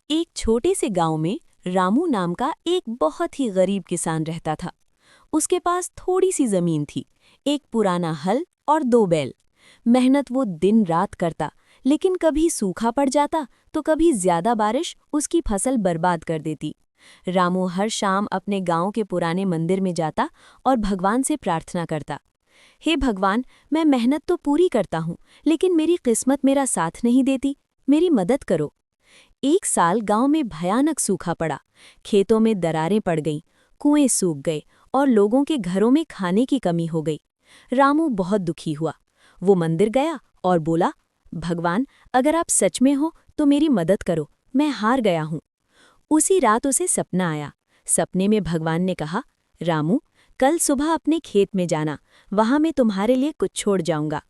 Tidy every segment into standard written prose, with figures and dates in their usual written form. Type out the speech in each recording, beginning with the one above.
एक छोटे से गांव में रामू नाम का एक बहुत ही गरीब किसान रहता था। उसके पास थोड़ी सी जमीन थी, एक पुराना हल और 2 बैल। मेहनत वो दिन रात करता, लेकिन कभी सूखा पड़ जाता तो कभी ज्यादा बारिश उसकी फसल बर्बाद कर देती। रामू हर शाम अपने गांव के पुराने मंदिर में जाता और भगवान से प्रार्थना करता, हे भगवान, मैं मेहनत तो पूरी करता हूँ, लेकिन मेरी किस्मत मेरा साथ नहीं देती, मेरी मदद करो। एक साल गांव में भयानक सूखा पड़ा, खेतों में दरारें पड़ गईं, कुएं सूख गए और लोगों के घरों में खाने की कमी हो गई। रामू बहुत दुखी हुआ। वो मंदिर गया और बोला, भगवान, अगर आप सच में हो तो मेरी मदद करो, मैं हार गया हूँ। उसी रात उसे सपना आया। सपने में भगवान ने कहा, रामू, कल सुबह अपने खेत में जाना, वहां मैं तुम्हारे लिए कुछ छोड़ जाऊंगा।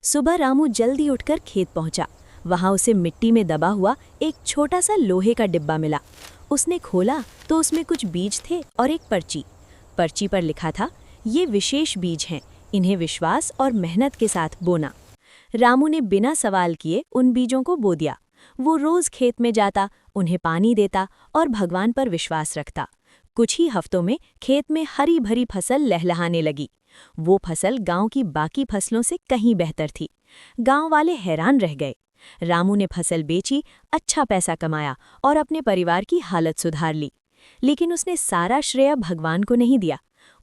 सुबह रामू जल्दी उठकर खेत पहुंचा। वहां उसे मिट्टी में दबा हुआ एक छोटा सा लोहे का डिब्बा मिला। उसने खोला तो उसमें कुछ बीज थे और एक पर्ची। पर्ची पर लिखा था, ये विशेष बीज हैं, इन्हें विश्वास और मेहनत के साथ बोना। रामू ने बिना सवाल किए उन बीजों को बो दिया। वो रोज खेत में जाता, उन्हें पानी देता और भगवान पर विश्वास रखता। कुछ ही हफ्तों में खेत में हरी भरी फसल लहलहाने लगी। वो फसल गांव की बाकी फसलों से कहीं बेहतर थी। गांव वाले हैरान रह गए। रामू ने फसल बेची, अच्छा पैसा कमाया और अपने परिवार की हालत सुधार ली। लेकिन उसने सारा श्रेय भगवान को नहीं दिया।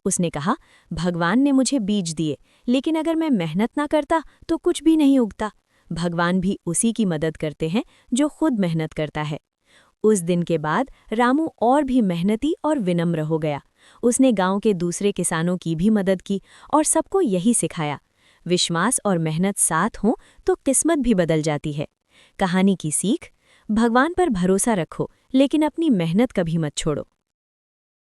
उसने कहा, भगवान ने मुझे बीज दिए, लेकिन अगर मैं मेहनत ना करता तो कुछ भी नहीं उगता। भगवान भी उसी की मदद करते हैं जो खुद मेहनत करता है। उस दिन के बाद रामू और भी मेहनती और विनम्र हो गया। उसने गांव के दूसरे किसानों की भी मदद की और सबको यही सिखाया, विश्वास और मेहनत साथ हों तो किस्मत भी बदल जाती है। कहानी की सीख, भगवान पर भरोसा रखो, लेकिन अपनी मेहनत कभी मत छोड़ो।